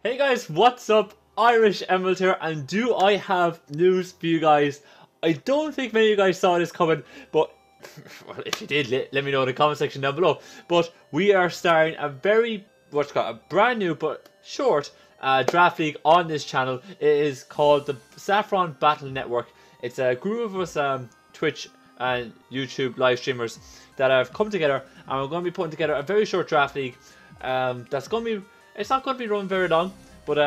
Hey guys, what's up? IrishEmerald here, and do I have news for you guys? I don't think many of you guys saw this coming, but well, if you did, let me know in the comment section down below. But we are starting a very, a brand new but short draft league on this channel. It is called the Saffron Battle Network. It's a group of us Twitch and YouTube live streamers that have come together, and we're going to be putting together a very short draft league. That's going to be. It's not going to be run very long, but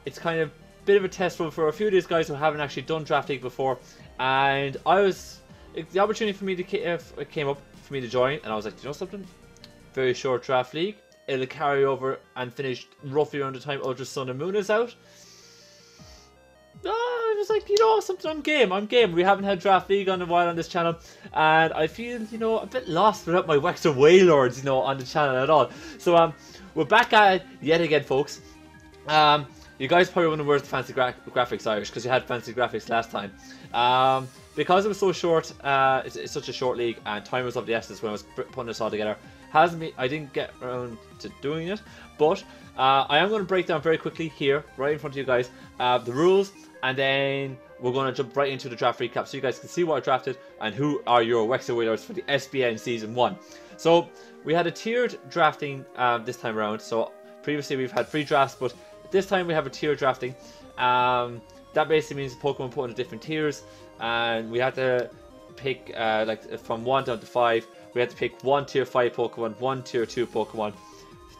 it's kind of a bit of a test run for a few of these guys who haven't actually done draft league before. And the opportunity for me to it came up for me to join, and I was like, you know something? Very short draft league. It'll carry over and finish roughly around the time Ultra Sun and Moon is out. I was like, you know something, I'm game. We haven't had draft league on a while on this channel, and I feel, a bit lost without my Wexford Wailords, on the channel at all. So we're back at it yet again, folks. You guys probably wonder where's the fancy graphics, Irish, because you had fancy graphics last time. Because it was so short, it's such a short league, and time was of the essence when I was putting this all together. I didn't get around to doing it, but I am going to break down very quickly here, right in front of you guys, the rules, and then we're going to jump right into the draft recap so you guys can see what I drafted and who are your Wexford Wailords for the SBN Season 1. So we had a tiered drafting this time around. So previously we've had 3 drafts, but this time we have a tiered drafting. That basically means the Pokemon put into different tiers, and we had to pick like from 1 down to 5. We had to pick 1 tier 5 Pokemon, 1 tier 2 Pokemon,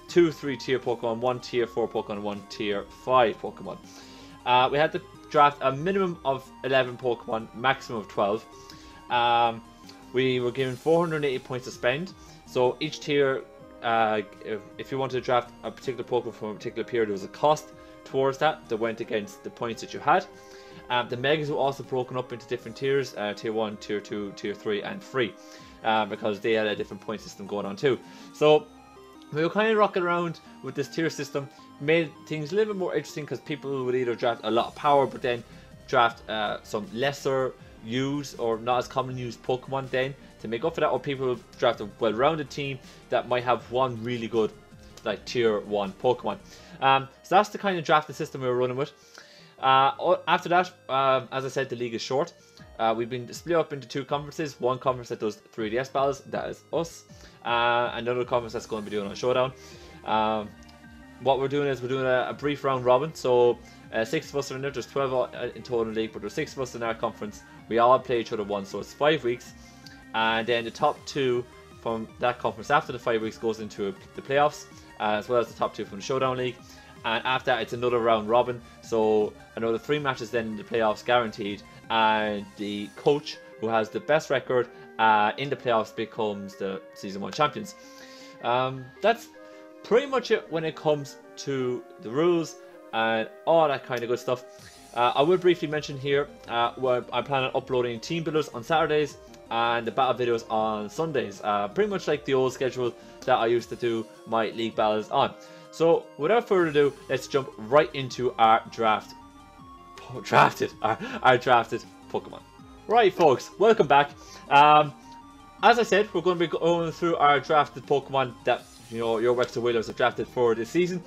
2 3-tier Pokemon, 1 tier 4 Pokemon, 1 tier 5 Pokemon. We had to draft a minimum of 11 Pokemon, maximum of 12. We were given 480 points to spend. So each tier, if you wanted to draft a particular Pokemon from a particular period, there was a cost towards that went against the points that you had. The Megas were also broken up into different tiers, tier 1, tier 2, tier 3 and free, because they had a different point system going on too. So we were kind of rocking around with this tier system, made things a little bit more interesting because people would either draft a lot of power but then draft some lesser used or not as commonly used Pokemon then to make up for that, or people would draft a well-rounded team that might have one really good like tier 1 Pokemon. So that's the kind of drafting system we were running with. After that, as I said, the league is short. We've been split up into 2 conferences. One conference that does 3DS battles, that is us. Another conference that's going to be doing a showdown. What we're doing is we're doing a brief round robin. So 6 of us are in there. There's 12 in total league, but there's 6 of us in our conference. We all play each other once, so it's 5 weeks. And then the top 2 from that conference after the 5 weeks goes into the playoffs, as well as the top 2 from the showdown league. And after that, it's another round robin. So another 3 matches then in the playoffs guaranteed. And the coach who has the best record in the playoffs becomes the Season 1 champions. That's pretty much it when it comes to the rules and all that kind of good stuff. I will briefly mention here, I'm planning on uploading team builders on Saturdays and the battle videos on Sundays. Pretty much like the old schedule that I used to do my league battles on. So without further ado, let's jump right into our drafted Pokemon. Right, folks, welcome back. As I said, we're going to be going through our drafted Pokemon that your Wexford Wailords have drafted for this season.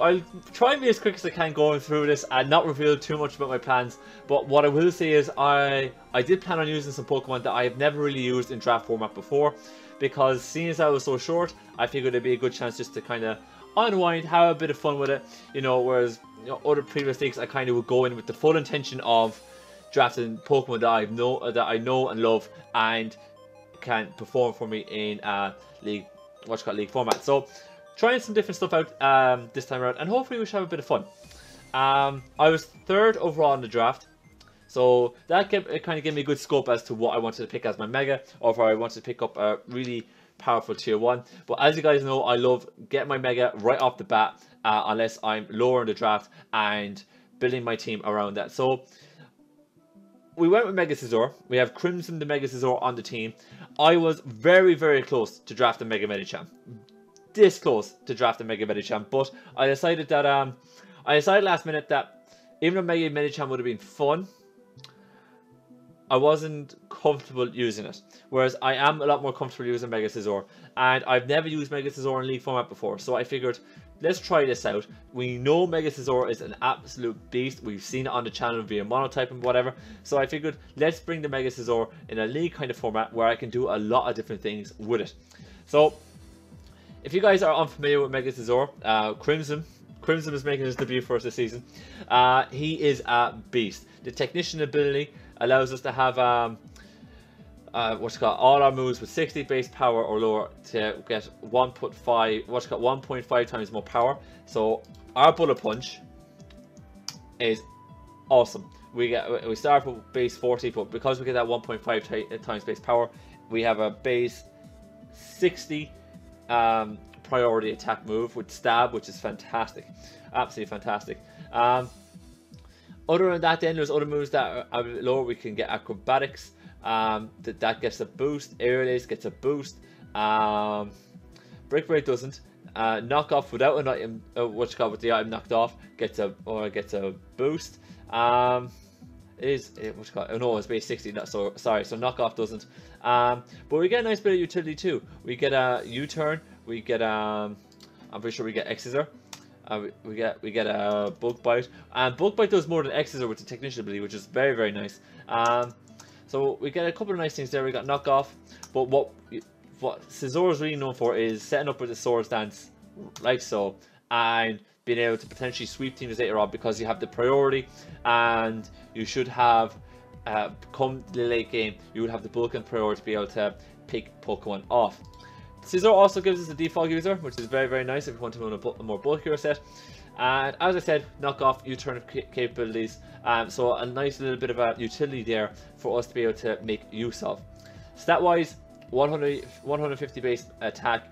I'll try and be as quick as I can going through this and not reveal too much about my plans. But what I will say is I did plan on using some Pokemon that I have never really used in draft format before, because seeing as I was so short, I figured it'd be a good chance just to kind of unwind, have a bit of fun with it. Whereas other previous leagues I kind of would go in with the full intention of drafting Pokemon that I know and love and can perform for me in league format. So trying some different stuff out this time around, and hopefully we should have a bit of fun. I was 3rd overall in the draft, so that kind of gave me a good scope as to what I wanted to pick as my Mega, or if I wanted to pick up a really powerful tier 1. But as you guys know, I love getting my Mega right off the bat, unless I'm lower in the draft, and building my team around that. So we went with Mega Scizor. We have Crimson the Mega Scizor on the team. I was very, very close to draft a Mega Medicham. This close to draft a Mega Medicham, but I decided last minute that even though Mega Medicham would have been fun, I wasn't comfortable using it. Whereas I am a lot more comfortable using Mega Scizor. And I've never used Mega Scizor in League format before. So I figured, let's try this out. We know Mega Scizor is an absolute beast. We've seen it on the channel via monotype and whatever. So I figured, let's bring the Mega Scizor in a League kind of format where I can do a lot of different things with it. So, if you guys are unfamiliar with Mega Scizor, Crimson is making his debut for us this season. He is a beast. The Technician ability allows us to have all our moves with 60 base power or lower to get 1.5 times more power. So our Bullet Punch is awesome. We start with base 40, but because we get that 1.5 times base power, we have a base 60 priority attack move with stab, which is fantastic, absolutely fantastic. Other than that, then there's other moves that are a bit lower. We can get acrobatics, that gets a boost. Aerial Ace gets a boost. Brick Break doesn't. Knock Off without an item, with the item knocked off gets a boost. Oh no, it's base 60. So sorry. So Knock Off doesn't. But we get a nice bit of utility too. We get a U-turn. We get I'm pretty sure we get X-Scissor. We get a Bug Bite, and Bug Bite does more than X-Scissor with the Technician ability, which is very, very nice. So we get a couple of nice things there. We got Knock Off, but what Scizor is really known for is setting up with the sword stance like so, and being able to potentially sweep teams later on because you have the priority, and you should have come the late game, you would have the bulk and priority to be able to pick Pokemon off. Scizor also gives us a default user, which is very, very nice if you want to run a more bulkier set. And as I said, Knock Off, U-turn capabilities, so a nice little bit of a utility there for us to be able to make use of. Stat wise, 150 base attack,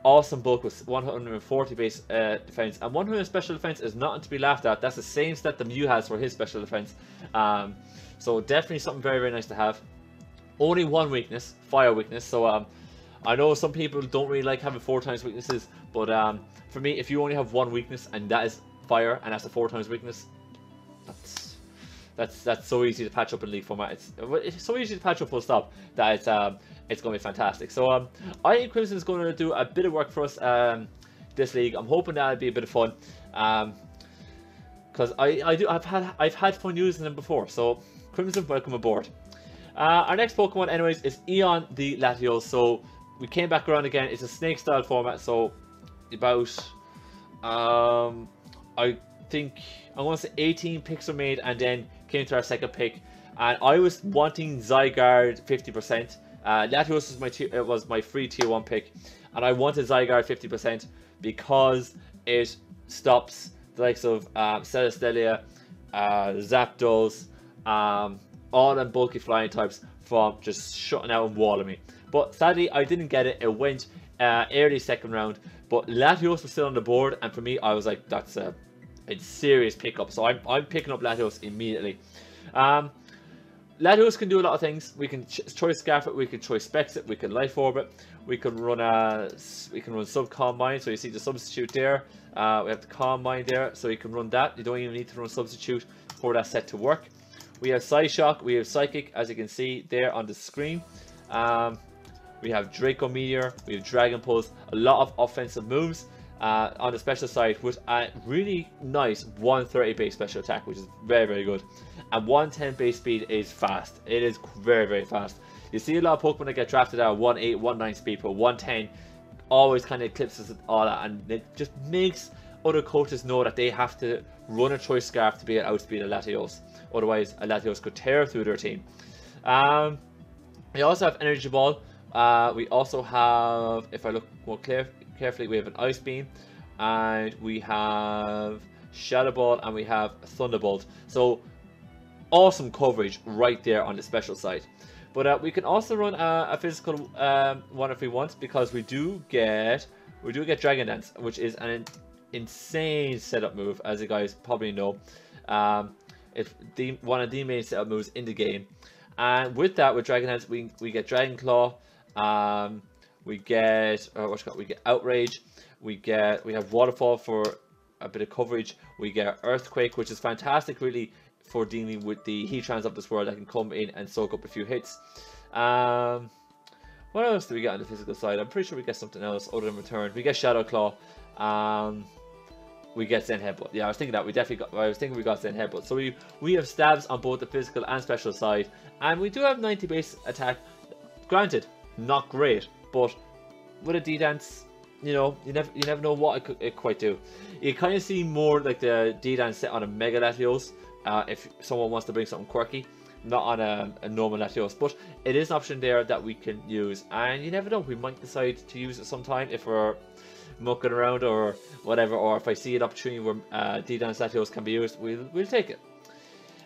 awesome bulk with 140 base defense, and 100 special defense is nothing to be laughed at. That's the same stat that Mew has for his special defense, so definitely something very, very nice to have. Only one weakness, fire weakness, so I know some people don't really like having 4 times weaknesses, but for me, if you only have one weakness and that is fire, and that's a 4 times weakness, that's so easy to patch up in League format. It's so easy to patch up full stop that it's going to be fantastic. So I think Crimson is going to do a bit of work for us this league. I'm hoping that'll be a bit of fun, because I've had fun using them before. So Crimson, welcome aboard. Our next Pokemon, anyways, is Eon the Latios. So we came back around again. It's a snake style format, so about I think I'm going to say 18 picks were made, and then came to our second pick, and I was wanting Zygarde 50%. Latios was my free tier 1 pick, and I wanted Zygarde 50% because it stops the likes of Celestelia, Zapdos, all them bulky flying types from just shutting out and walling me. But sadly, I didn't get it. It went early second round, but Latios was still on the board, and for me, I was like, that's a serious pickup. So I'm picking up Latios immediately. Latios can do a lot of things. We can choice Scarf it, we can choice Specs it, we can Life Orb it, we can run Sub Combine. So you see the substitute there. We have the Combine there, so you can run that. You don't even need to run Substitute for that set to work. We have Psyshock, we have Psychic, as you can see there on the screen. We have Draco Meteor, we have Dragon Pulse, a lot of offensive moves on the special side with a really nice 130 base special attack, which is very, very good. And 110 base speed is fast. It is very, very fast. You see a lot of Pokemon that get drafted at 1.8, 1.9 speed, but 110 always kind of eclipses all that, and it just makes other coaches know that they have to run a Choice Scarf to be able to outspeed a Latios. Otherwise, a Latios could tear through their team. We also have Energy Ball. We also have, if I look more carefully, we have an Ice Beam, and we have Shadow Ball, and we have Thunderbolt. So awesome coverage right there on the special side. But we can also run a physical one if we want, because we do get Dragon Dance, which is an insane setup move, as you guys probably know. It's one of the main setup moves in the game. And with that, with Dragon Dance, we get Dragon Claw. We get Outrage. We have Waterfall for a bit of coverage. We get Earthquake, which is fantastic really for dealing with the Heatrans of this world that can come in and soak up a few hits. What else do we get on the physical side? I'm pretty sure we get something else other than return. We get Shadow Claw. We get Zen Headbutt. Yeah, I was thinking that we definitely got. I was thinking we got Zen Headbutt. So we have stabs on both the physical and special side, and we do have 90 base attack. Granted, not great, but with a D-Dance, you know, you never know what it quite do. You kind of see more like the D-Dance set on a Mega Latios, if someone wants to bring something quirky, not on a normal Latios. But it is an option there that we can use, and you never know, we might decide to use it sometime if we're mucking around or whatever, or if I see an opportunity where D-Dance Latios can be used, we'll take it.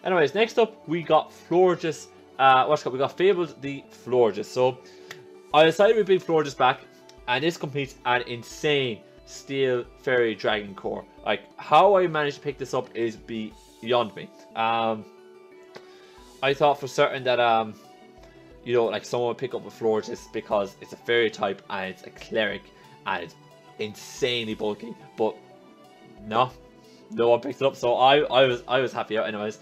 Anyways, next up we got Florges. We got Fables the Florges. So I decided we bring Florges back, and this completes an insane Steel Fairy Dragon core. Like, how I managed to pick this up is beyond me. I thought for certain that you know, like someone would pick up a Florges because it's a fairy type and it's a cleric and it's insanely bulky, but no one picked it up, so I was happy out anyways.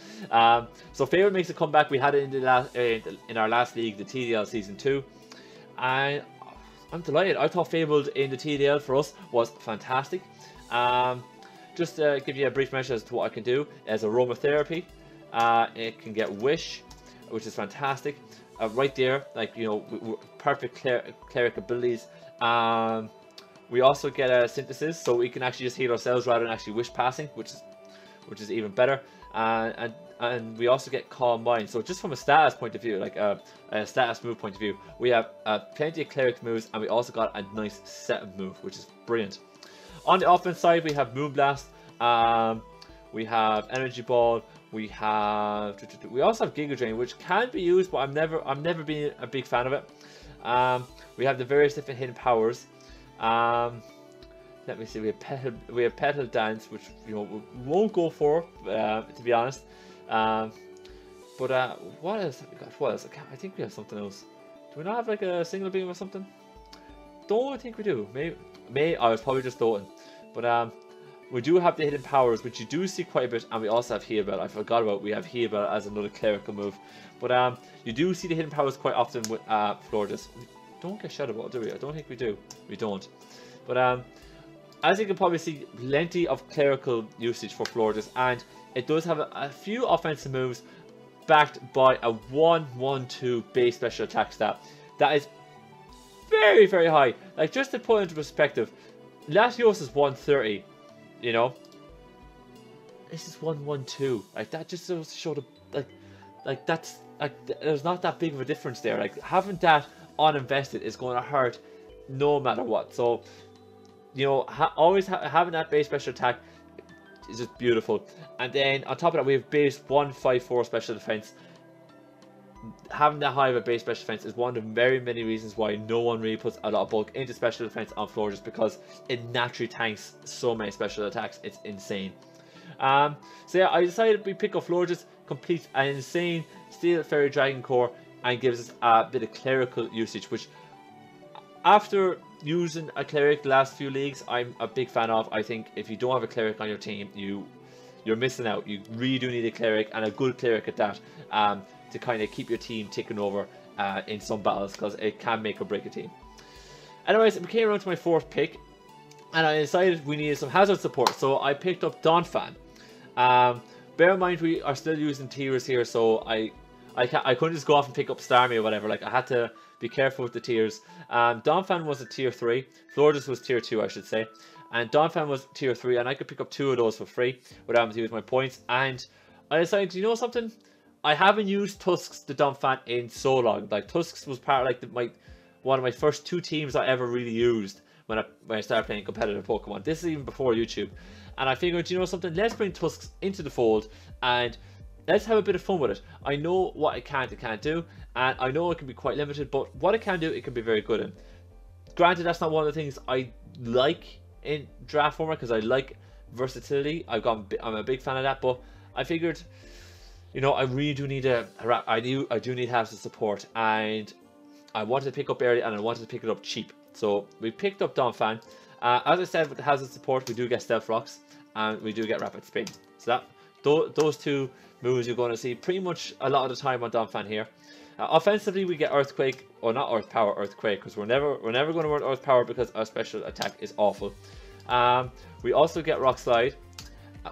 So Fable makes a comeback. We had it in the in our last league, the TDL season 2, and I'm delighted. I thought Fabled in the TDL for us was fantastic. Just to give you a brief measure as to what I can do, as aromatherapy, it can get wish, which is fantastic. Right there, like, you know, perfect cleric abilities. We also get a synthesis, so we can actually just heal ourselves rather than actually wish passing, which is even better. And we also get Calm Mind. So just from a status point of view, like a status move point of view, we have plenty of cleric moves, and we also got a nice set move, which is brilliant. On the offense side, we have Moonblast, we have Energy Ball, we also have Giga Drain, which can be used, but I've never been a big fan of it. We have the various different hidden powers. Let me see. We have Petal Dance, which, you know, we won't go for, to be honest. What else have we got? What else? I think we have something else. Do we not have like a single beam or something? Don't think we do. Maybe I was probably just doting. But we do have the hidden powers, which you do see quite a bit, and we also have Heal Bell. I forgot about. We have Heal Bell as another clerical move. But you do see the hidden powers quite often with Florges. Don't get Shadow Ball, do we? I don't think we do. We don't. But as you can probably see, plenty of clerical usage for Florges, and it does have a few offensive moves backed by a 1/1/2 base special attack stat. That is very, very high. Like, just to put it into perspective, Latios is 130, you know. This is 1/1/2. Like, that just goes to show the, like that's, like, there's not that big of a difference there. Like, having that uninvested is going to hurt no matter what. So, you know, always having that base special attack is just beautiful. And then on top of that, we have base 154 special defense. Having that high of a base special defense is one of the very many reasons why no one really puts a lot of bulk into special defense on floor, just because it naturally tanks so many special attacks. It's insane. So yeah, I decided we pick up Florges, complete an insane Steel Fairy Dragon core, and gives us a bit of clerical usage, which, after using a cleric the last few leagues, I'm a big fan of. I think if you don't have a cleric on your team, you're missing out. You really do need a cleric, and a good cleric at that, to kind of keep your team ticking over in some battles, because it can make or break a team. Anyways, we came around to my fourth pick, and I decided we needed some hazard support, so I picked up Donphan. Bear in mind, we are still using tiers here, so I couldn't just go off and pick up Starmie or whatever. Like, I had to be careful with the tiers. Donphan was a tier 3. Florges was tier 2, I should say. And Donphan was tier 3, and I could pick up 2 of those for free without having to use my points. And I decided, you know something? I haven't used Tusks the Donphan in so long. Like, Tusks was part of, like, one of my first 2 teams I ever really used when I started playing competitive Pokemon. This is even before YouTube. And I figured, you know something? Let's bring Tusks into the fold, and let's have a bit of fun with it. I know what it can't do, and I know it can be quite limited, but what it can do, it can be very good in. Granted, that's not one of the things I like in draft format, because I like versatility. I'm a big fan of that, but I figured, you know, I really do need I do need hazard support, and I wanted to pick up early, and I wanted to pick it up cheap. So we picked up Donphan. As I said, with the hazard support, we do get Stealth Rocks, and we do get Rapid Spin. So that those two moves you're going to see pretty much a lot of the time on Donphan here. Offensively, we get Earthquake, or not Earth Power, Earthquake, because we're never going to run Earth Power because our special attack is awful. We also get Rock Slide.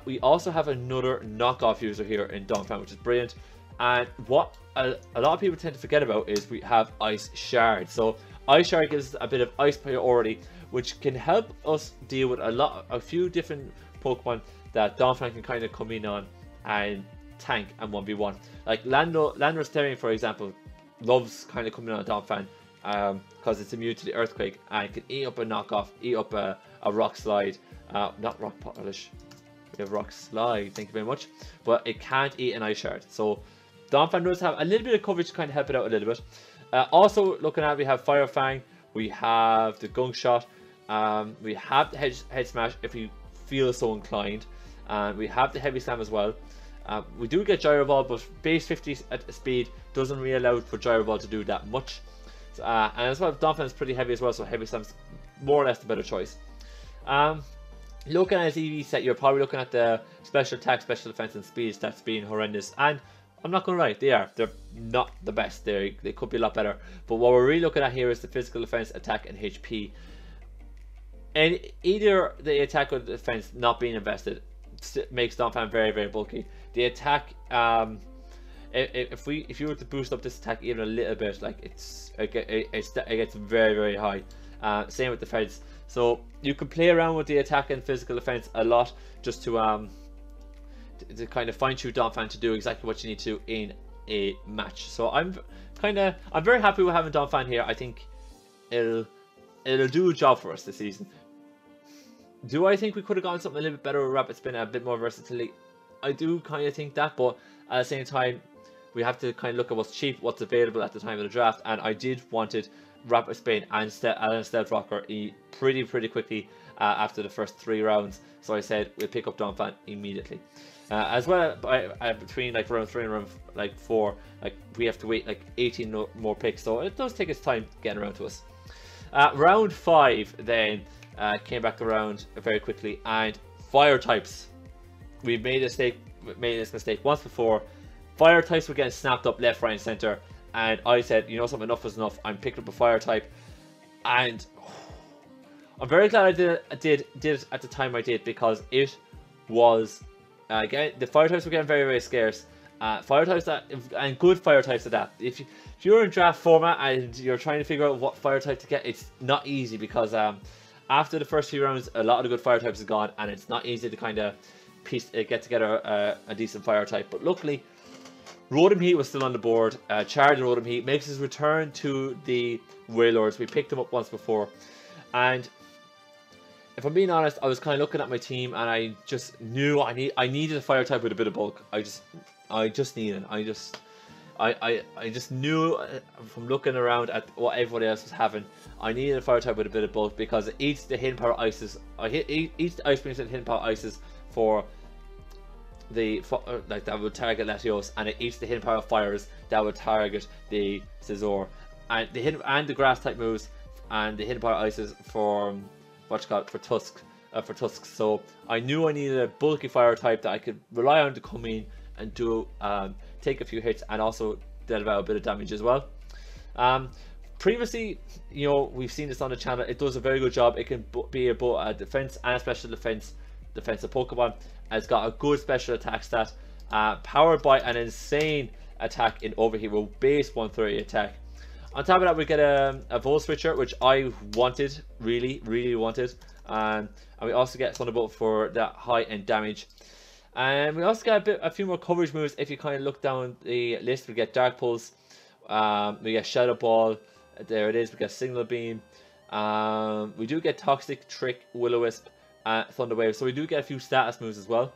We also have another knockoff user here in Donphan, which is brilliant. And what a lot of people tend to forget about is we have Ice Shard. So Ice Shard gives us a bit of ice priority, which can help us deal with a few different Pokemon that Donphan can kind of come in on and tank and 1v1. Like Landorus Therian, for example, loves kind of coming on a Donphan because it's immune to the Earthquake and can eat up a knockoff, eat up a Rock Slide, not Rock Polish. We have Rock Slide, thank you very much, but it can't eat an Ice Shard. So Donphan does have a little bit of coverage to kind of help it out a little bit. Also looking at, we have Fire Fang, we have the Gunk Shot, we have the Head Smash if you feel so inclined, and we have the Heavy Slam as well. We do get Gyro Ball, but base 50 at speed doesn't really allow for Gyro Ball to do that much. So, and as well, Donphan is pretty heavy as well, so Heavy Slam's more or less the better choice. Looking at his EV set, you're probably looking at the special attack, special defense, and speed stats being horrendous. And I'm not going to lie, they are. They're not the best. They could be a lot better. But what we're really looking at here is the physical defense, attack, and HP. And either the attack or the defense not being invested makes Donphan very, very bulky. The attack, if you were to boost up this attack even a little bit, like it gets very, very high. Same with defense. So you can play around with the attack and physical defense a lot, just to kind of fine tune Donphan to do exactly what you need to in a match. So I'm very happy with having Donphan here. I think it'll do a job for us this season. Do I think we could have gotten something a little bit better with Rapid Spin, a bit more versatility? I do kind of think that, but at the same time, we have to kind of look at what's cheap, what's available at the time of the draft, and I did wanted Rapid Spin and Stealth Rocker pretty quickly after the first 3 rounds. So I said we'll pick up Donphan immediately. As well, between like round 3 and round 4, like we have to wait like 18 more picks, so it does take its time getting around to us. Round 5 then came back around very quickly, and fire types. We've made this mistake once before. Fire types were getting snapped up left, right, and center, and I said, you know something, enough is enough. I'm picking up a fire type, and I'm very glad I did it at the time I did, because it was again, the fire types were getting very, very scarce. Fire types and good fire types at that. If you're in draft format and you're trying to figure out what fire type to get, it's not easy, because after the first few rounds, a lot of the good fire types is gone, and it's not easy to kind of get together a decent fire type. But luckily, Rotom Heat was still on the board. Charged Rotom Heat makes his return to the Wailords. We picked him up once before, and if I'm being honest, I was kind of looking at my team, and I just knew I needed a fire type with a bit of bulk. I just needed. I just knew from looking around at what everybody else was having, I needed a fire type with a bit of bulk, because it eats the hidden power ices. It eats the ice beams and hidden power ices for the like that would target Latios, and it eats the hidden power fires that would target the Scizor, and the grass type moves and the hidden power ices for for Tusk. So I knew I needed a bulky fire type that I could rely on to come in and do take a few hits and also deliver a bit of damage as well. Previously, you know, we've seen this on the channel. It does a very good job. It can be both a defense and a special defensive Pokemon. It's got a good special attack stat, powered by an insane attack in Overheat with base 130 attack. On top of that, we get a Volt Switcher, which I wanted, really wanted, and we also get Thunderbolt for that high end damage. And we also get a few more coverage moves. If you kind of look down the list, we get Dark Pulse, we get Shadow Ball, there it is, we get Signal Beam, we do get Toxic, Trick, Will-O-Wisp, Thunder Wave, so we do get a few status moves as well.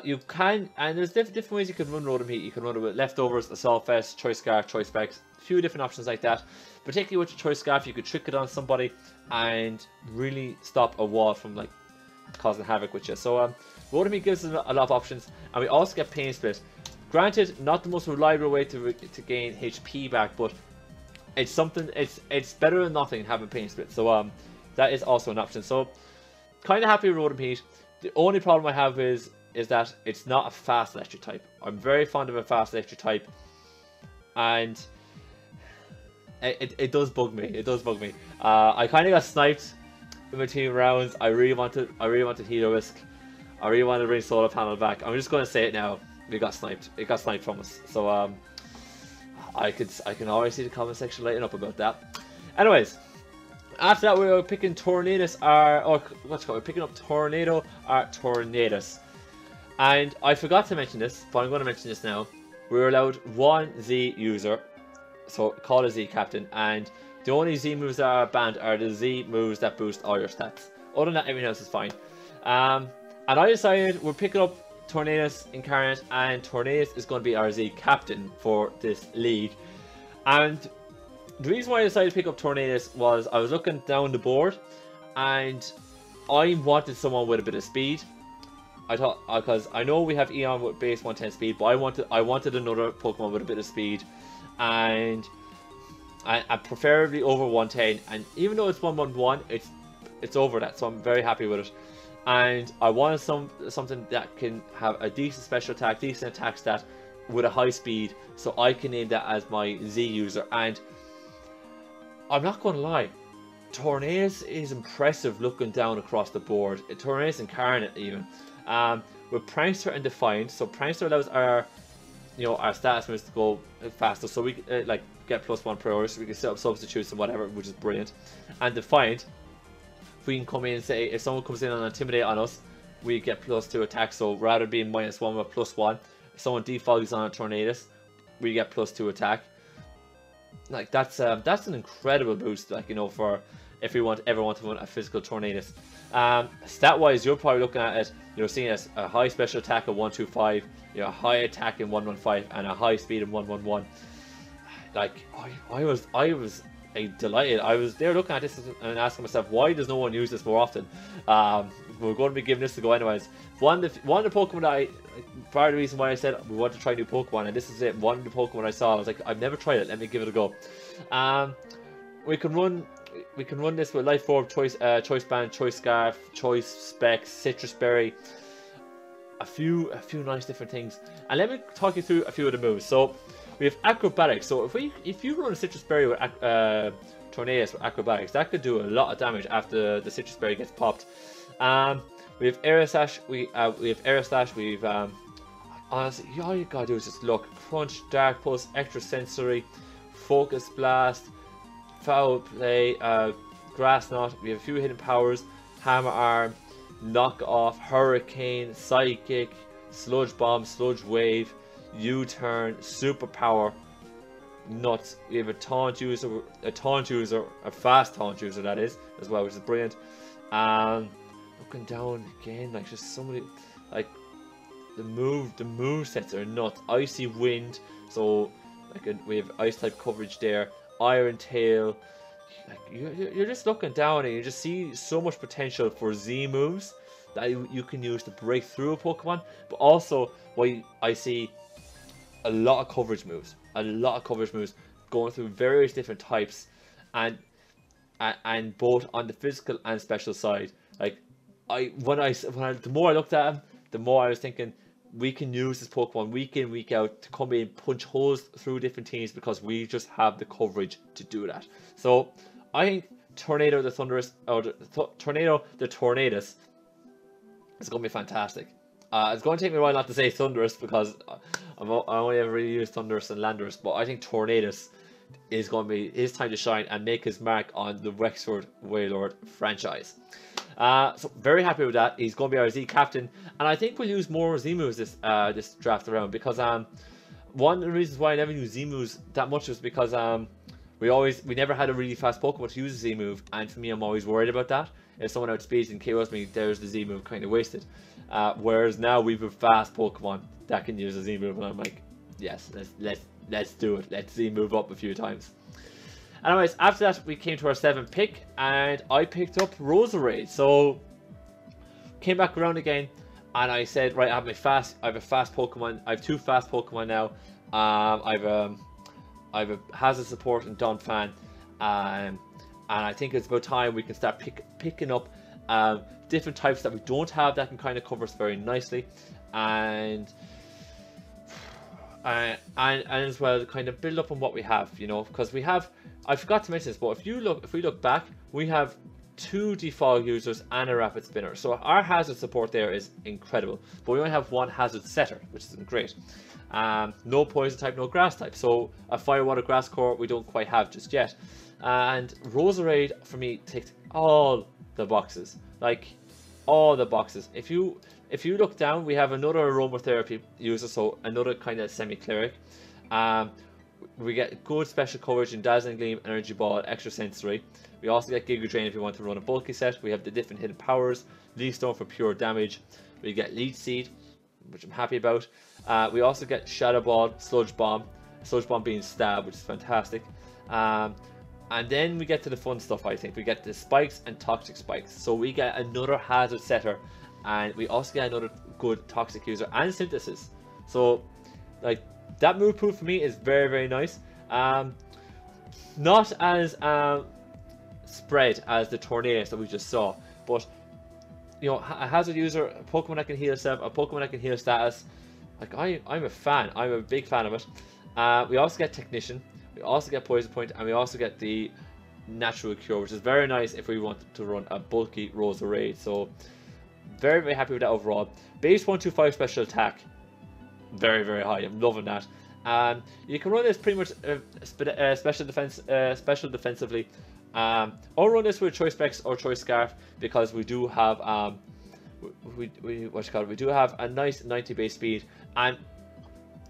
You can, and there's different ways you can run Rotom Heat. You can run it with Leftovers, Assault Vest, Choice Scarf, Choice Specs, a few different options like that. Particularly with your Choice Scarf, you could trick it on somebody and really stop a wall from like causing havoc with you. So Rotom Heat gives us a lot of options, and we also get Pain Split. Granted, not the most reliable way to gain HP back, but it's something. It's better than nothing having Pain Split. So that is also an option. So kind of happy with Rotom Heat. The only problem I have is is that it's not a fast electric type. I'm very fond of a fast electric type, and it does bug me. It does bug me. I kind of got sniped in between rounds. I really wanted Heliolisk. I really wanted to bring Solar Panel back. I'm just going to say it now. We got sniped. It got sniped from us. So I can already see the comment section lighting up about that. Anyways, after that we were picking Tornadus, we're picking up Tornado or Tornadus. And I forgot to mention this, but I'm going to mention this now. We were allowed one Z user, so called a Z captain, and the only Z moves that are banned are the Z moves that boost all your stats. Other than that, everything else is fine. And I decided we're picking up Tornadus Incarnate, and Tornadus is going to be our Z captain for this league. And the reason why I decided to pick up Tornadus was I was looking down the board, and I wanted someone with a bit of speed. I thought, because I know we have Eon with base 110 speed, but I wanted another Pokemon with a bit of speed, and preferably over 110. And even though it's 111, it's over that, so I'm very happy with it. And I wanted something that can have a decent special attack, decent attack stat with a high speed, so I can name that as my Z user. And I'm not going to lie, Tornadus is impressive looking down across the board. Tornadus Incarnate even. With Prankster and Defiant, so Prankster allows our status moves to go faster, so we like get +1 priority, so we can set up substitutes and whatever, which is brilliant. And Defiant, we can come in and say, if someone comes in and intimidate on us, we get +2 attack. So rather than being -1 with +1, if someone defogs on a Tornadus, we get +2 attack. Like that's an incredible boost, like, for if we ever want to run a physical Tornadus. Stat wise, you're probably looking at it, seeing as a high special attack of 125, a high attack in 115, and a high speed in 111. Like I was delighted. I was there looking at this and asking myself, why does no one use this more often? We're going to be giving this a go anyways. One of the Pokemon that part of the reason why I said we want to try new Pokemon, and this is it, one of the Pokemon I saw, I was like, I've never tried it, let me give it a go. We can run this with Life Orb, Choice Band, Choice Scarf, Choice Specs, Citrus Berry, a few nice different things. And let me talk you through a few of the moves. So we have Acrobatics. So if you run a Citrus Berry with Tornadus with Acrobatics, that could do a lot of damage after the Citrus Berry gets popped. We have Aeroslash. We have Aeroslash. We've honestly, all you gotta do is just look. Crunch, Dark Pulse, Extra Sensory, Focus Blast, Foul Play, Grass Knot. We have a few hidden powers: Hammer Arm, Knock Off, Hurricane, Psychic, Sludge Bomb, Sludge Wave, U-Turn, Super Power, Nuts. We have a Taunt user, a fast Taunt user that is as well, which is brilliant. Looking down again, like just so many, like the move sets are nuts. Icy Wind, so like we have Ice type coverage there. Iron Tail, like you're just looking down and you just see so much potential for Z moves that you can use to break through a Pokemon, but also I see a lot of coverage moves, going through various different types, and both on the physical and special side. Like the more I looked at him, the more I was thinking we can use this Pokemon week in, week out to come in, punch holes through different teams, because we just have the coverage to do that. So I think Tornado the Thunderous, or Tornado the Tornadus is going to be fantastic. It's going to take me a while not to say Thunderous, because I only ever really used Thunderous and Landorus, but I think Tornadus is going to be his time to shine and make his mark on the Wexford Wailord franchise. So very happy with that. He's going to be our Z captain, and I think we'll use more Z moves this draft around, because one of the reasons why I never used Z moves that much was because we never had a really fast Pokemon to use a Z move, and for me, I'm always worried about that. If someone outspeeds and KOs me, there's the Z move kind of wasted. Whereas now we have a fast Pokemon that can use a Z move, and I'm like, yes, let's do it. Let's Z move up a few times. Anyways, after that we came to our 7th pick, and I picked up Rosered. So came back around again, and I said, right, I have a fast Pokemon. I have 2 fast Pokemon now. I have a Hazard Support and Donphan, and I think it's about time we can start picking up different types that we don't have that can kind of cover us very nicely, and as well kind of build up on what we have, you know, because we have, I forgot to mention this, but if we look back, we have 2 defog users and a rapid spinner, so our hazard support there is incredible, but we only have 1 hazard setter, which isn't great. No poison type, no grass type, so a fire, water, grass core we don't quite have just yet. And Rosered for me ticked all the boxes, like all the boxes. If you look down, we have another aromatherapy user, so another kind of semi-cleric. We get good special coverage in Dazzling Gleam, Energy Ball, Extra Sensory. We also get Giga Drain if you want to run a bulky set. We have the different hidden powers, Leaf Stone for pure damage. We get Leech Seed, which I'm happy about. We also get Shadow Ball, Sludge Bomb being Stab, which is fantastic. And then we get to the fun stuff, I think. We get the Spikes and Toxic Spikes. So we get another hazard setter, and we also get another good Toxic user and Synthesis. So, like, that move pool for me is very, very nice. Not as spread as the Tornadus that we just saw, but you know, a hazard user, a Pokemon that can heal itself, a Pokemon that can heal status. Like, I'm a fan. I'm a big fan of it. We also get Technician, we also get Poison Point, and we also get the Natural Cure, which is very nice if we want to run a bulky Rosered. So very, very happy with that overall. Base 125 special attack, very, very high. I'm loving that. You can run this pretty much special defensively, or run this with Choice Specs or Choice Scarf, because we do have we do have a nice 90 base speed, and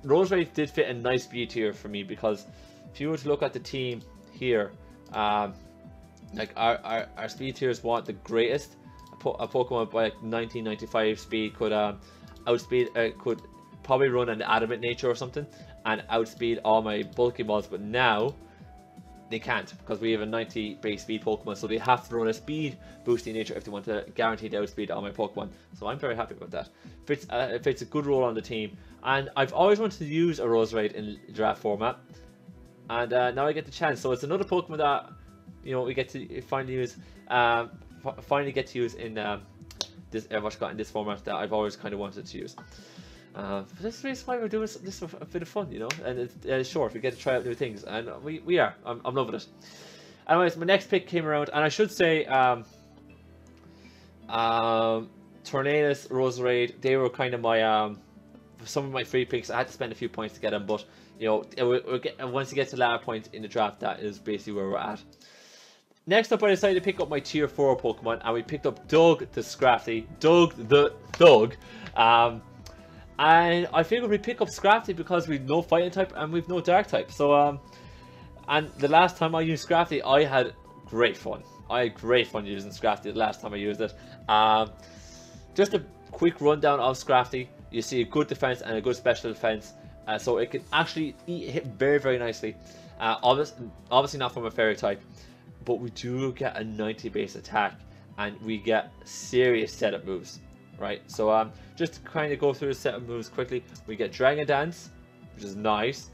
Rosered did fit a nice speed tier for me, because if you were to look at the team here, like our speed tiers want the greatest. A Pokemon by like 1995 speed could outspeed, could probably run an Adamant Nature or something and outspeed all my bulky balls, but now they can't, because we have a 90 base speed Pokemon, so they have to run a speed boosting nature if they want to guarantee to outspeed all my Pokemon. So I'm very happy about that. It fits a good role on the team, and I've always wanted to use a Rosered in draft format, and now I get the chance. So it's another Pokemon that, you know, we get to finally use, in this in this format that I've always kind of wanted to use. But that's the reason why we're doing this for a bit of fun, you know, and it's short. We get to try out new things, and we are. I'm loving it. Anyways, my next pick came around, and I should say, Tornadus, Rosered, they were kind of my some of my free picks. I had to spend a few points to get them, but you know, once you get to the latter point in the draft, that is basically where we're at. Next up, I decided to pick up my tier 4 Pokemon, and we picked up Doug the Scrappy, Doug the Thug. And I figured we'd pick up Scrappy because we've no fighting type and we've no dark type. So, and the last time I used Scrappy, I had great fun. I had great fun using Scrappy the last time I used it. Just a quick rundown of Scrappy. You see a good defense and a good special defense. So it can actually hit very, very nicely. Obviously not from a fairy type, but we do get a 90 base attack, and we get serious setup moves. Right, so just to kind of go through the set of moves quickly, we get Dragon Dance, which is nice,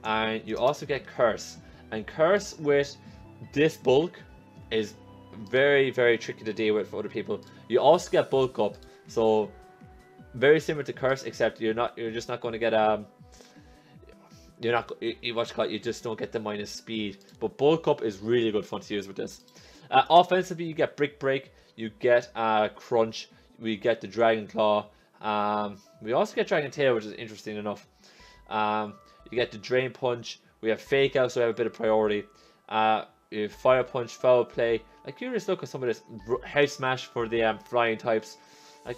and you also get Curse. And Curse with this bulk is very, very tricky to deal with for other people. You also get Bulk Up, so very similar to Curse, except you're just not going to get you just don't get the minus speed. But Bulk Up is really good fun to use with this. Offensively, you get Brick Break, you get Crunch. We get the Dragon Claw. We also get Dragon Tail, which is interesting enough. You get the Drain Punch. We have Fake Out, so we have a bit of priority. We have Fire Punch, Foul Play. Like, you just look at some of this. Head Smash for the flying types. Like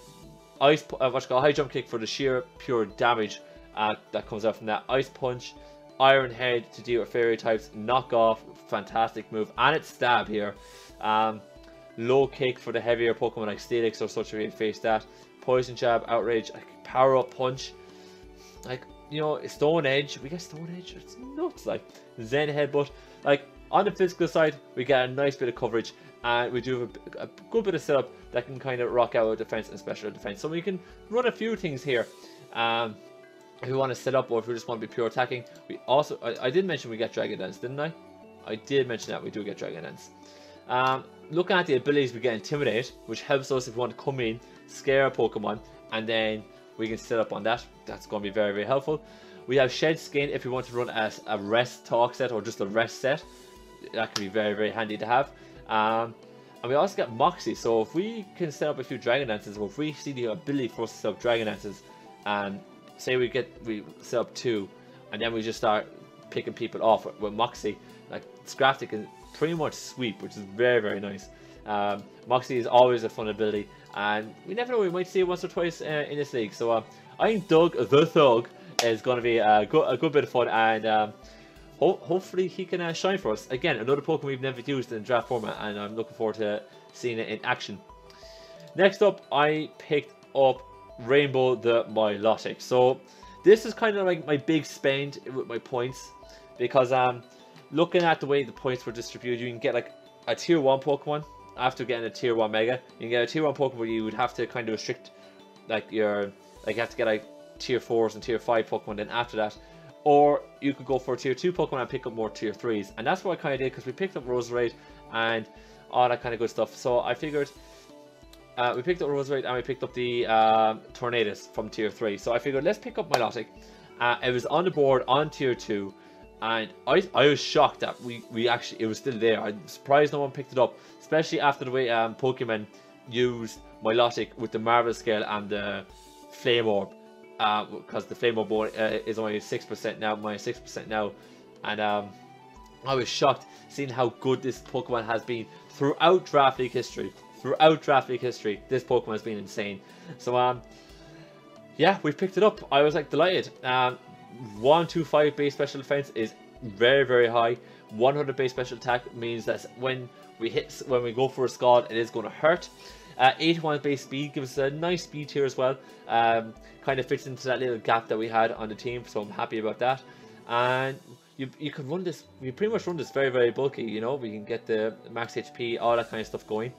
High Jump Kick for the sheer pure damage that comes out from that. Ice Punch, Iron Head to deal with fairy types. Knock Off, fantastic move, and it's Stab here. Low Kick for the heavier Pokemon like Steelix or such, if you face that. Poison Jab, Outrage, like Power Up Punch. Like, you know, Stone Edge. We get Stone Edge. It's nuts. Like Zen Headbutt. Like, on the physical side, we get a nice bit of coverage, and we do have a good bit of setup that can kind of rock out our defense and special defense. So we can run a few things here. If we want to set up, or if we just want to be pure attacking. We also, I did mention we get Dragon Dance, didn't I? I did mention that we do get Dragon Dance. looking at the abilities, we get Intimidate, which helps us if we want to come in, scare a Pokemon, and then we can set up on that. That's going to be very, very helpful. We have Shed Skin if we want to run as a rest talk set or just a rest set. That can be very, very handy to have. And we also get Moxie, so if we can set up a few Dragon Dances, or if we see the ability for us to set up Dragon Dances, and say we set up 2, and then we just start picking people off with Moxie, like Scrappy can pretty much sweep, which is very, very nice. Moxie is always a fun ability, and we never know, we might see it once or twice in this league. So I think Doug the Thug is going to be a good bit of fun, and hopefully he can shine for us. Again, another Pokemon we've never used in draft format, and I'm looking forward to seeing it in action. Next up, I picked up Rainbow the Milotic. So this is kind of like my big spend with my points, because looking at the way the points were distributed, you can get like a tier 1 Pokemon after getting a tier 1 Mega. You can get a tier 1 Pokemon where you would have to kind of restrict like you have to get like tier 4s and tier 5 Pokemon then after that. Or you could go for a tier 2 Pokemon and pick up more tier 3s. And that's what I kind of did, because we picked up Rosered and all that kind of good stuff. So I figured we picked up Rosered and we picked up the Tornadus from tier 3. So I figured let's pick up Milotic. It was on the board on tier 2. And I was shocked that it was still there. I'm surprised no one picked it up, especially after the way Pokemon used Milotic with the Marvel Scale and the Flame Orb. Because the Flame Orb is only 6% now, minus 6% now. And I was shocked seeing how good this Pokemon has been throughout Draft League history. Throughout Draft League history, this Pokemon has been insane. So yeah, we picked it up. I was like delighted. 125 base special defense is very, very high. 100 base special attack means that when we go for a Scald, it is going to hurt. 81 base speed gives us a nice speed here as well. Kind of fits into that little gap that we had on the team, so I'm happy about that. And you could run this, you pretty much run this very, very bulky, you know, we can get the max HP, all that kind of stuff going.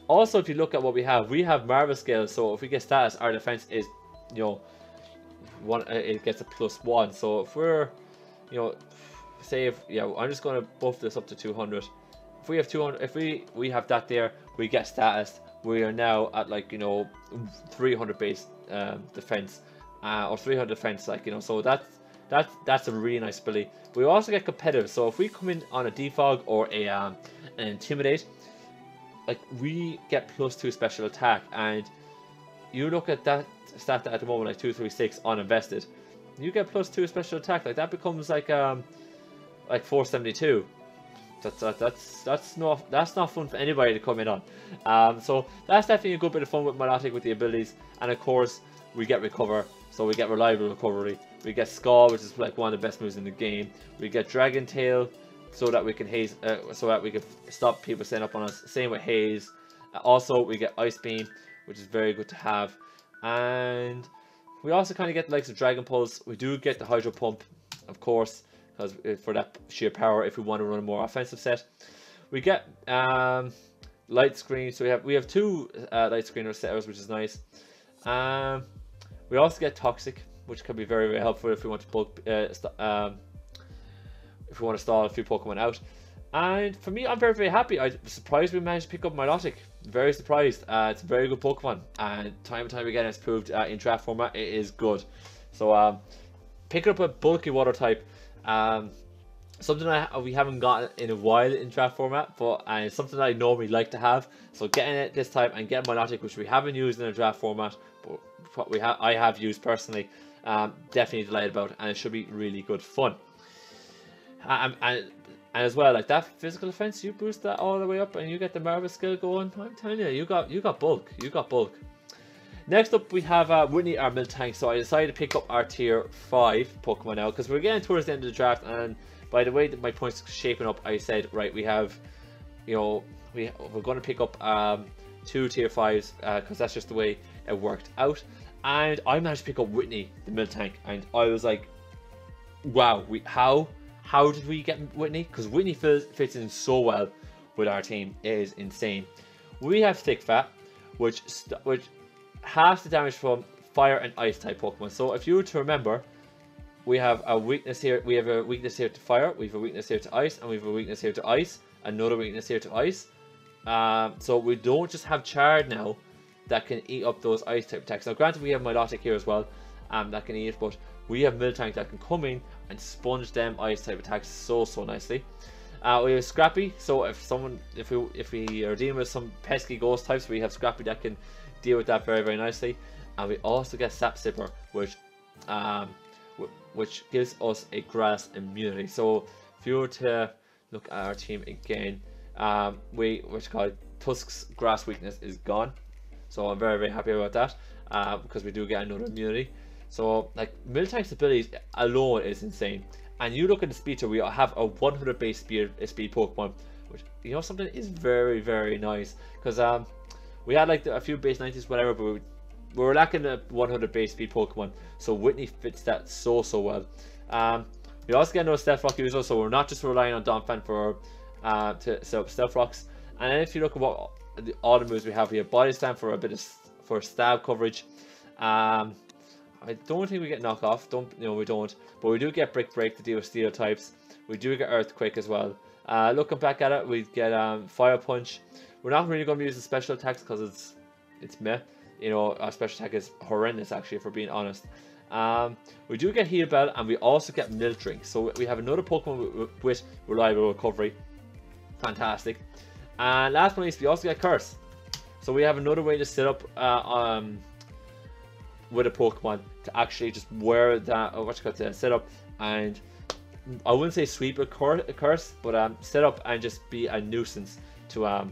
Also, if you look at what we have Marvel Scale, so if we get status, our defense is, you know, it gets a +1. So if we're, you know, say if, yeah, I'm just going to buff this up to 200. If we have 200, if we have that there, we get status. We are now at, like, you know, 300 base defense, or 300 defense, like, you know, so that's a really nice ability. We also get competitive, so if we come in on a defog or an intimidate, like, we get +2 special attack. And you look at that stat at the moment, like 236 uninvested, you get +2 special attack, like that becomes like 472. That's not fun for anybody to come in on. So that's definitely a good bit of fun with Milotic with the abilities. And of course we get recover, so we get reliable recovery. We get Scald, which is like one of the best moves in the game. We get Dragon Tail, so that we can haze, so that we can stop people setting up on us. Same with Haze. Also we get Ice Beam, which is very good to have. And we also kind of get the likes of Dragon Pulse. We do get the Hydro Pump, of course, because for that sheer power, if we want to run a more offensive set. We get Light Screen, so we have 2 Light Screener setters, which is nice. We also get Toxic, which can be very, very helpful if we want to bulk, if we want to stall a few Pokemon out. And for me, I'm very, very happy. I'm surprised we managed to pick up Milotic. Very surprised. It's a very good Pokemon, and time and time again, it's proved in draft format it is good. So picking up a bulky water type, something we haven't gotten in a while in draft format, but it's something that I normally like to have. So getting it this time and getting Milotic, which we haven't used in a draft format, but what I have used personally, definitely delighted about, and it should be really good fun. And as well, like that physical defense, you boost that all the way up, and you get the Marvel skill going. I'm telling you, you got bulk. You got bulk. Next up, we have Whitney, our Miltank. So I decided to pick up our tier 5 Pokemon now, because we're getting towards the end of the draft. And by the way that my points are shaping up, I said, right, we have, you know, we're going to pick up 2 tier 5s, because that's just the way it worked out. And I managed to pick up Whitney, the Miltank, and I was like, wow, how did we get Whitney? Because Whitney fits in so well with our team. It is insane. We have Thick Fat, which halves the damage from fire and ice type Pokemon. So if you were to remember, we have a weakness here. We have a weakness here to fire. We have a weakness here to ice, and we have a weakness here to ice. Another weakness here to ice. So we don't just have Chard now that can eat up those ice type attacks. Now granted we have Milotic here as well, that can eat it, but we have Miltank that can come in and sponge them ice type attacks so nicely. We have Scrappy, so if we are dealing with some pesky ghost types, we have Scrappy that can deal with that very nicely. And we also get Sap Sipper, which gives us a grass immunity. So if you were to look at our team again, Tusk's grass weakness is gone. So I'm very happy about that, because we do get another immunity. So like Miltank's abilities alone is insane. And you look at the speed tier, we have a 100 base speed Pokemon, which, you know, something is very nice, because we had like a few base 90s whatever, but we were lacking a 100 base speed Pokemon, so Whitney fits that so well. We also get another Stealth Rock user, so we're not just relying on Donphan for to set up Stealth Rocks. And then if you look at what all the moves we have, we have Body Slam for a bit of stab coverage. I don't think we get Knockoff, we don't, but we do get Brick Break to deal with steel types. We do get Earthquake as well. Looking back at it, we get Fire Punch. We're not really going to be using special attacks because it's meh. You know, our special attack is horrendous actually, if we're being honest. We do get Heal Bell, and we also get Milk Drink. So we have another Pokemon with reliable recovery. Fantastic. And last but not least, we also get Curse. So we have another way to set up with a Pokemon to actually just wear that set up, and I wouldn't say sweep a curse, but set up and just be a nuisance to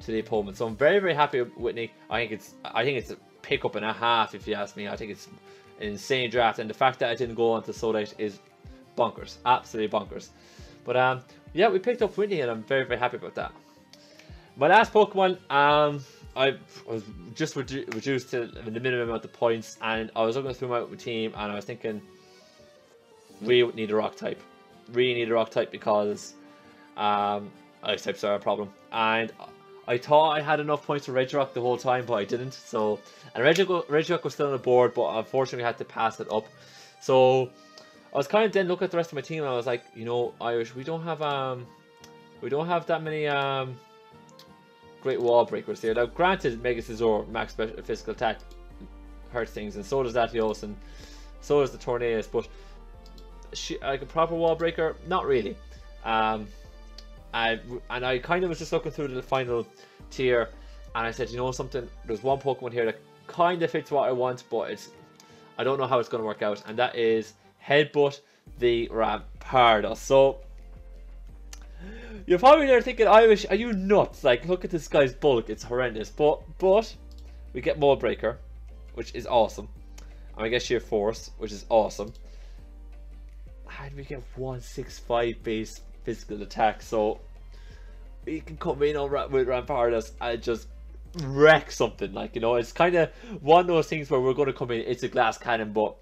the opponent. So I'm very happy with Whitney. I think it's a pickup and a half if you ask me. I think it's an insane draft, and the fact that I didn't go on to Soulite is bonkers, absolutely bonkers. But yeah, we picked up Whitney, and I'm very happy about that. My last Pokemon, I was just reduced to the minimum amount of points, and I was looking through my team, and I was thinking, we need a rock type. Really need a rock type because ice types are a problem. And I thought I had enough points for Regirock the whole time, but I didn't. So, and Regirock was still on the board, but unfortunately I had to pass it up. So I was kind of then looking at the rest of my team, and I was like, you know, Irish, we don't have that many great wall breakers here. Now granted, Mega Scizor max physical attack hurts things, and so does Latios, and so does the Tornadus, but like a proper wall breaker, not really. And I kind of was just looking through the final tier, and I said, you know something, there's one Pokemon here that kind of fits what I want, but I don't know how it's going to work out, and that is Headbutt the Rampardos. So you're probably there thinking, Irish, are you nuts? Like, look at this guy's bulk, it's horrendous. But we get Mold Breaker, which is awesome. And we get Sheer Force, which is awesome. And we get 165 base physical attack, so we can come in with Rampardos and just wreck something. Like, you know, it's kind of one of those things where we're going to come in, it's a glass cannon, but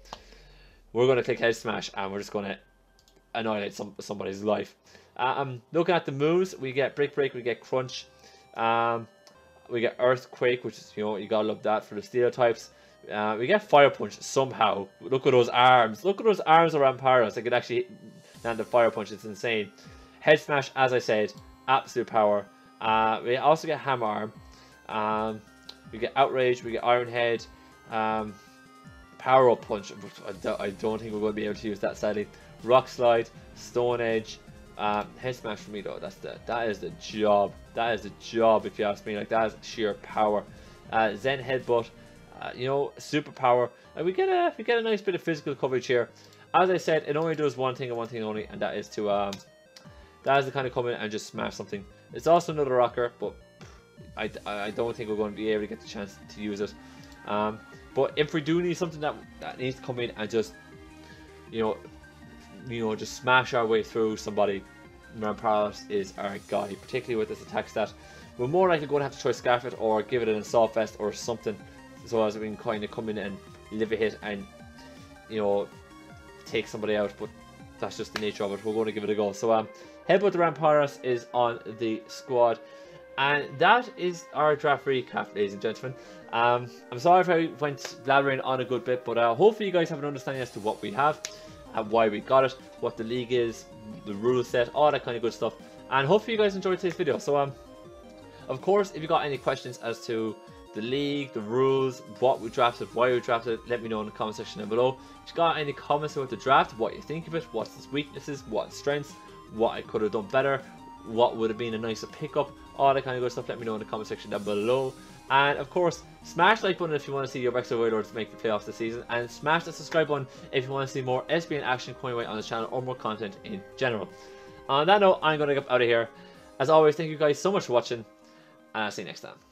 we're going to click Head Smash and we're just going to annihilate somebody's life. Looking at the moves, we get Brick Break, we get Crunch, we get Earthquake, which is, you know, you gotta love that for the steel types. We get Fire Punch somehow. Look at those arms. Look at those arms around Parados. They could actually land the Fire Punch. It's insane. Head Smash, as I said, absolute power. We also get Hammer Arm. We get Outrage. We get Iron Head. Power Up Punch. I don't think we're going to be able to use that, sadly. Rock Slide, Stone Edge. Head Smash for me though, that is the job. That is the job if you ask me. Like, that is sheer power. Zen Headbutt, you know, super power. And we get a nice bit of physical coverage here. As I said, it only does one thing and one thing only, and that is to kind of come in and just smash something. It's also another rocker, but I don't think we're going to be able to get the chance to use it. But if we do need something that needs to come in and just, you know, just smash our way through somebody, Rampardos is our guy, particularly with this attack stat. We're more likely going to have to try Scarf it or give it an Assault Vest or something, so as we can kind of come in and live a hit and, you know, take somebody out, but that's just the nature of it. We're going to give it a go. So Headbutt the Rampardos is on the squad, and that is our draft recap, ladies and gentlemen. I'm sorry if I went blabbering on a good bit, but hopefully you guys have an understanding as to what we have and why we got it, what the league is, the rule set, all that kind of good stuff. And hopefully you guys enjoyed today's video. So Of course, if you got any questions as to the league, the rules, what we drafted, why we drafted, let me know in the comment section down below. If you got any comments about the draft, what you think of it, what's its weaknesses, what's strengths, what I could have done better, what would have been a nicer pickup, all that kind of good stuff, let me know in the comment section down below. And of course, smash the like button if you want to see your Wexford Wailords make the playoffs this season, and smash the subscribe button if you want to see more SBN action coming away on the channel or more content in general. On that note, I'm going to get out of here. As always, thank you guys so much for watching, and I'll see you next time.